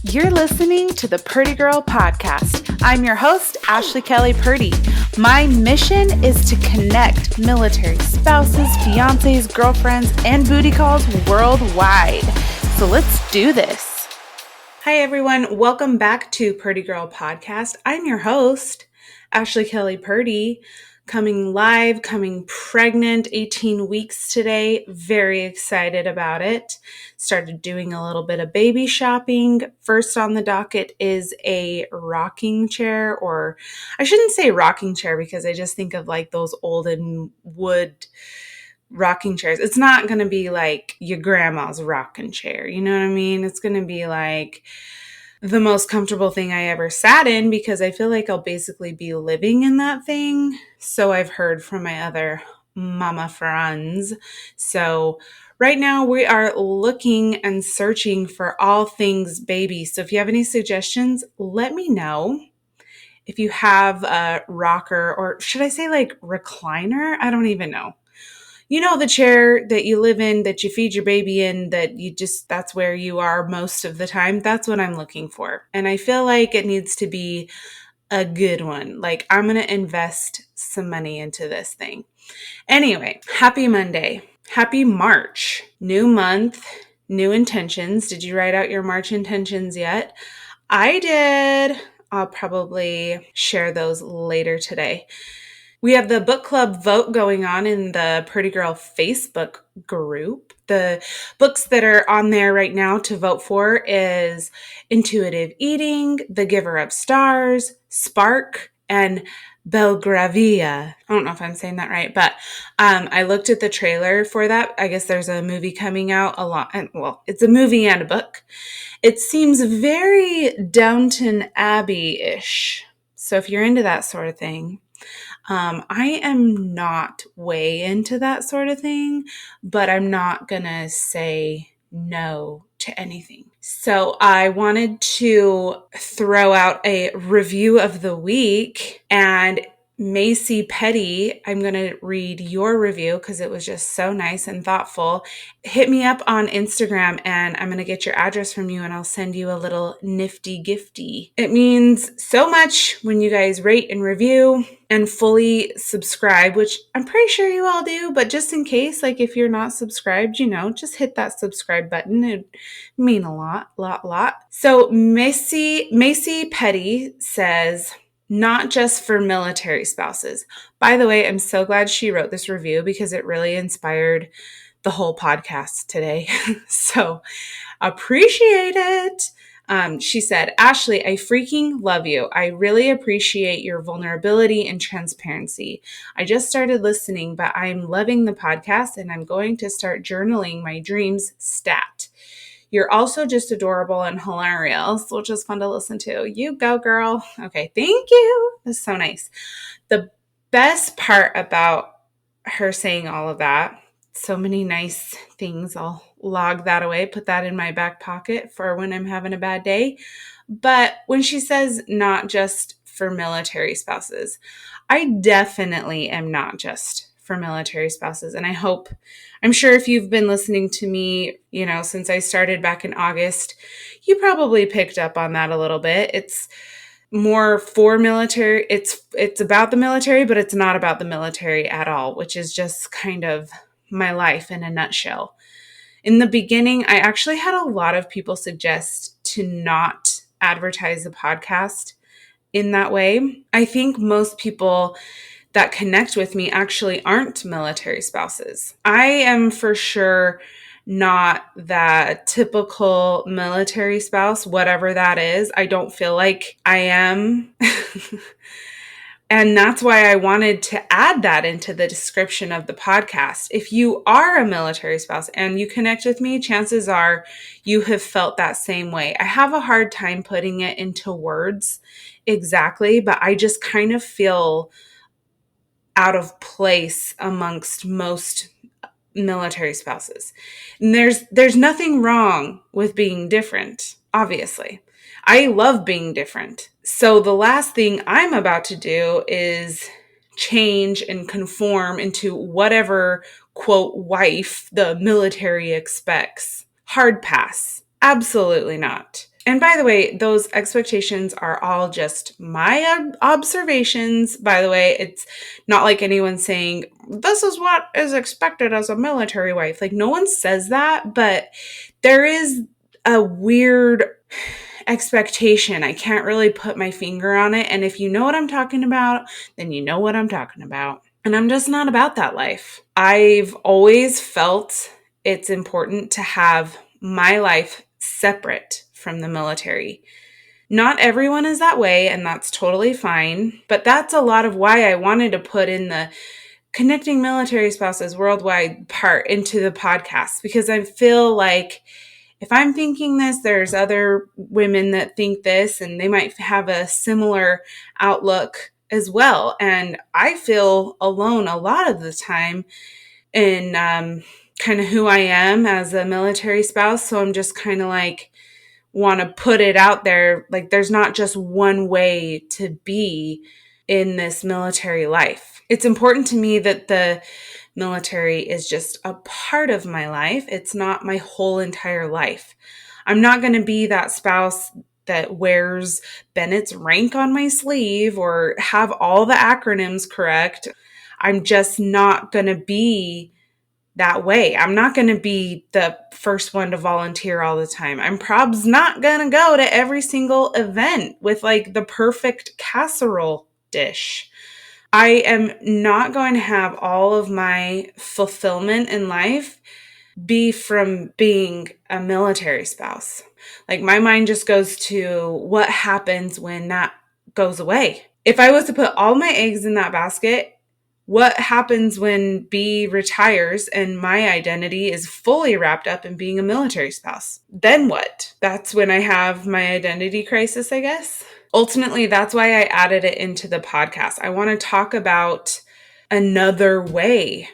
You're listening to the Purdy Girl Podcast. I'm your host, Ashley Kelly Purdy. My mission is to connect military spouses, fiancés, girlfriends, and booty calls worldwide. So let's do this. Hi, everyone. Welcome back to Purdy Girl Podcast. I'm your host, Ashley Kelly Purdy. Coming live, coming pregnant, 18 weeks today. Very excited about it. Started doing a little bit of baby shopping. First on the docket is a rocking chair, or I shouldn't say rocking chair because I just think of like those olden wood rocking chairs. It's not going to be like your grandma's rocking chair. You know what I mean? It's going to be like the most comfortable thing I ever sat in because I feel like I'll basically be living in that thing. So I've heard from my other mama friends. So right now we are looking and searching for all things baby. So if you have any suggestions, let me know. If you have a rocker, or should I say like recliner? I don't even know. You know, the chair that you live in, that you feed your baby in, that that's where you are most of the time. That's what I'm looking for. And I feel like it needs to be a good one. Like, I'm going to invest some money into this thing. Anyway, happy Monday. Happy March. New month, new intentions. Did you write out your March intentions yet? I did. I'll probably share those later today. We have the book club vote going on in the Purdy Girl Facebook group. The books that are on there right now to vote for is Intuitive Eating, The Giver of Stars, Spark, and Belgravia. I don't know if I'm saying that right, but I looked at the trailer for that. I guess there's a movie coming out it's a movie and a book. It seems very Downton Abbey-ish. So if you're into that sort of thing, I am not way into that sort of thing, but I'm not gonna say no to anything. So I wanted to throw out a review of the week, and Macy Petty, I'm going to read your review because it was just so nice and thoughtful. Hit me up on Instagram and I'm going to get your address from you and I'll send you a little nifty gifty. It means so much when you guys rate and review and fully subscribe, which I'm pretty sure you all do, but just in case, like if you're not subscribed, just hit that subscribe button. It'd mean a lot. So Macy Petty says, not just for military spouses. By the way, I'm so glad she wrote this review because it really inspired the whole podcast today. So appreciate it. She said, Ashley, I freaking love you. I really appreciate your vulnerability and transparency. I just started listening, but I'm loving the podcast and I'm going to start journaling my dreams stat. You're also just adorable and hilarious, which is fun to listen to. You go, girl. Okay, thank you. That's so nice. The best part about her saying all of that, so many nice things. I'll log that away, put that in my back pocket for when I'm having a bad day. But when she says not just for military spouses, I definitely am not just for military spouses. And I'm sure if you've been listening to me, since I started back in August, you probably picked up on that a little bit. It's more for military. It's about the military, but it's not about the military at all, which is just kind of my life in a nutshell. In the beginning, I actually had a lot of people suggest to not advertise the podcast in that way. I think most people that connect with me actually aren't military spouses. I am for sure not that typical military spouse, whatever that is. I don't feel like I am. And that's why I wanted to add that into the description of the podcast. If you are a military spouse and you connect with me, chances are you have felt that same way. I have a hard time putting it into words exactly, but I just kind of feel out of place amongst most military spouses. And there's nothing wrong with being different, obviously. I love being different. So the last thing I'm about to do is change and conform into whatever, quote, wife the military expects. Hard pass. Absolutely not. And by the way, those expectations are all just my observations. By the way, it's not like anyone's saying, this is what is expected as a military wife. Like, no one says that, but there is a weird expectation. I can't really put my finger on it. And if you know what I'm talking about, then you know what I'm talking about. And I'm just not about that life. I've always felt it's important to have my life separate from the military. Not everyone is that way, and that's totally fine. But that's a lot of why I wanted to put in the Connecting Military Spouses Worldwide part into the podcast, because I feel like if I'm thinking this, there's other women that think this, and they might have a similar outlook as well. And I feel alone a lot of the time in kind of who I am as a military spouse. So I'm just kind of like, want to put it out there. Like, there's not just one way to be in this military life. It's important to me that the military is just a part of my life. It's not my whole entire life. I'm not going to be that spouse that wears Bennett's rank on my sleeve or have all the acronyms correct. I'm just not going to be that way. I'm not going to be the first one to volunteer all the time. I'm probs not going to go to every single event with like the perfect casserole dish. I am not going to have all of my fulfillment in life be from being a military spouse. Like, my mind just goes to what happens when that goes away. If I was to put all my eggs in that basket, what happens when B retires and my identity is fully wrapped up in being a military spouse? Then what? That's when I have my identity crisis, I guess. Ultimately, that's why I added it into the podcast. I want to talk about another way.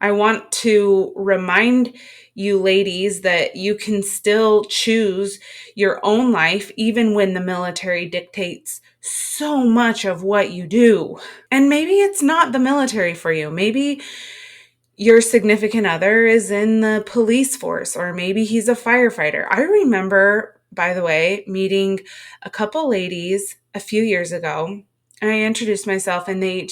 I want to remind you ladies that you can still choose your own life even when the military dictates so much of what you do. And maybe it's not the military for you. Maybe your significant other is in the police force, or maybe he's a firefighter. I remember, by the way, meeting a couple ladies a few years ago. I introduced myself and they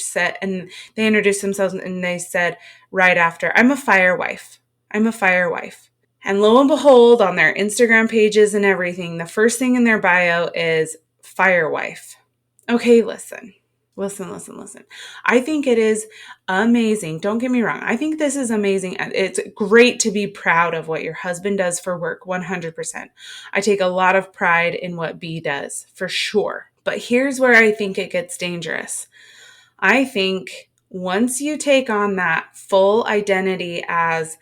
introduced themselves and they said right after, I'm a fire wife. I'm a fire wife. And lo and behold, on their Instagram pages and everything, the first thing in their bio is fire wife. Okay, listen. I think it is amazing. Don't get me wrong. I think this is amazing. It's great to be proud of what your husband does for work, 100%. I take a lot of pride in what B does, for sure. But here's where I think it gets dangerous. I think once you take on that full identity as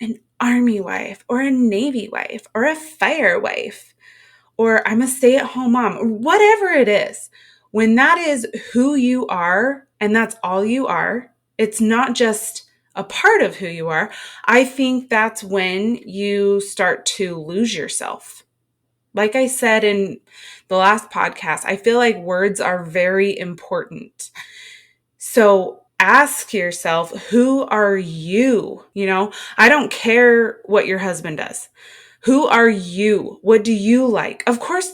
an Army wife or a Navy wife or a fire wife, or I'm a stay-at-home mom, or whatever it is, when that is who you are and that's all you are, it's not just a part of who you are, I think that's when you start to lose yourself. Like I said in the last podcast, I feel like words are very important. So ask yourself, who are you? I don't care what your husband does. Who are you? What do you like? Of course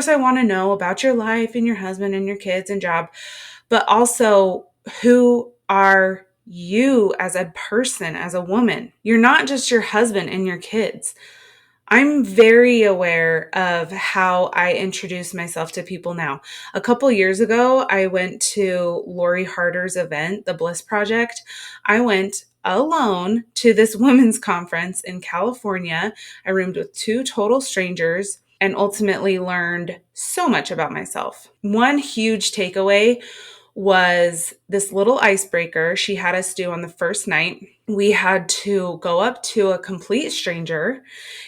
I want to know about your life and your husband and your kids and job, but also who are you as a person, as a woman? You're not just your husband and your kids. I'm very aware of how I introduce myself to people now. A couple years ago, I went to Lori Harder's event, the Bliss Project. I went alone to this women's conference in California. I roomed with two total strangers and ultimately learned so much about myself. One huge takeaway was this little icebreaker she had us do on the first night. We had to go up to a complete stranger,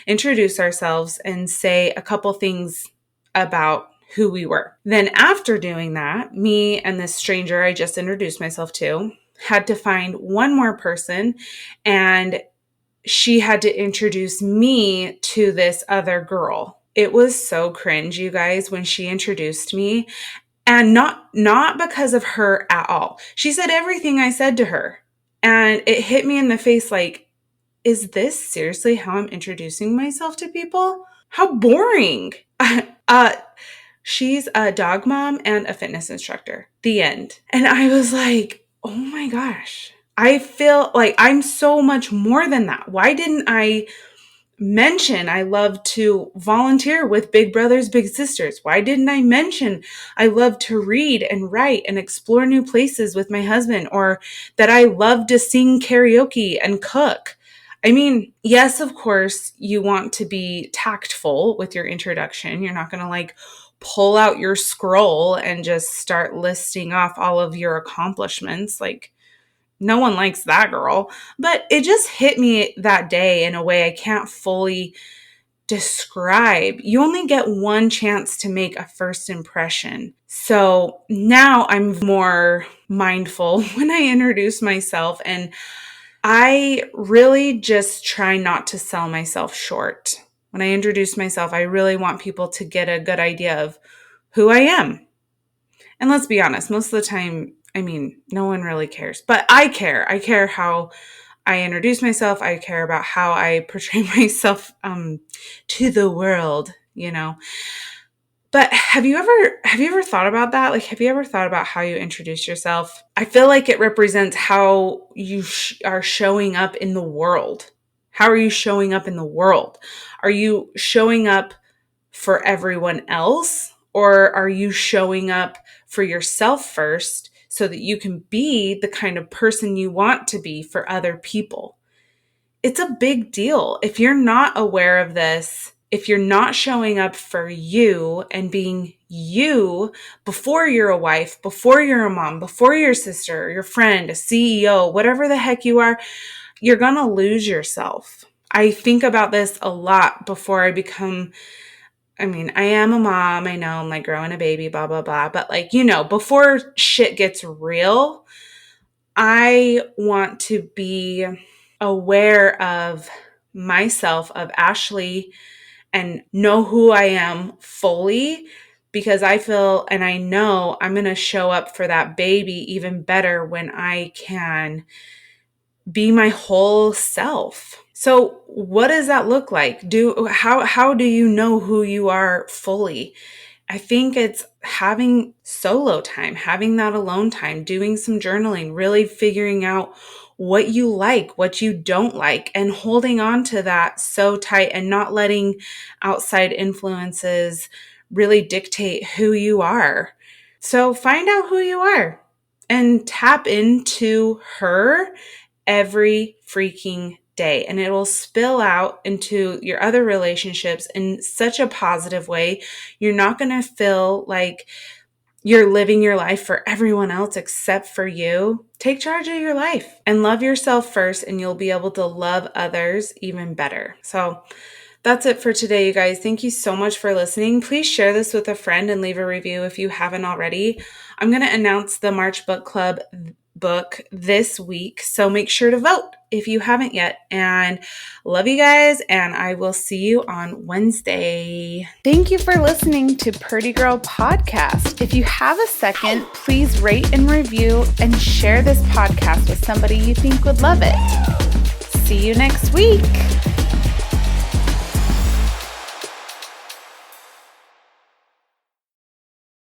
introduce ourselves, and say a couple things about who we were. Then after doing that, me and this stranger I just introduced myself to had to find one more person, and she had to introduce me to this other girl. It was so cringe, you guys, when she introduced me. And not because of her at all. She said everything I said to her. And it hit me in the face like, is this seriously how I'm introducing myself to people? How boring. She's a dog mom and a fitness instructor. The end. And I was like, oh my gosh, I feel like I'm so much more than that. Why didn't I mention I love to volunteer with Big Brothers Big Sisters? Why didn't I mention I love to read and write and explore new places with my husband, or that I love to sing karaoke and cook? I mean, yes, of course, you want to be tactful with your introduction. You're not going to like pull out your scroll and just start listing off all of your accomplishments. Like, no one likes that girl. But it just hit me that day in a way I can't fully describe. You only get one chance to make a first impression. So now I'm more mindful when I introduce myself, and I really just try not to sell myself short. When I introduce myself, I really want people to get a good idea of who I am. And let's be honest, most of the time, I mean, no one really cares, but I care. I care how I introduce myself. I care about how I portray myself to the world, you know. But have you ever thought about that? Like, have you ever thought about how you introduce yourself? I feel like it represents how you are showing up in the world. How are you showing up in the world? Are you showing up for everyone else, or are you showing up for yourself first so that you can be the kind of person you want to be for other people? It's a big deal. If you're not aware of this, if you're not showing up for you and being you before you're a wife, before you're a mom, before your sister, your friend, a CEO, whatever the heck you are, you're going to lose yourself. I think about this a lot before I become, I mean, I am a mom. I know I'm like growing a baby, blah, blah, blah. But like, you know, before shit gets real, I want to be aware of myself, of Ashley, and know who I am fully, because I feel and I know I'm going to show up for that baby even better when I can be my whole self. So what does that look like? How do you know who you are fully? I think it's having solo time, having that alone time, doing some journaling, really figuring out what you like, what you don't like, and holding on to that so tight and not letting outside influences really dictate who you are. So find out who you are and tap into her every freaking day, and it will spill out into your other relationships in such a positive way. You're not going to feel like you're living your life for everyone else except for you. Take charge of your life and love yourself first, and you'll be able to love others even better. So that's it for today, you guys. Thank you so much for listening. Please share this with a friend and leave a review if you haven't already. I'm going to announce the March Book Club book this week, so make sure to vote if you haven't yet. And love you guys, and I will see you on Wednesday. Thank you for listening to Purdy Girl Podcast. If you have a second, please rate and review and share this podcast with somebody you think would love it. See you next week.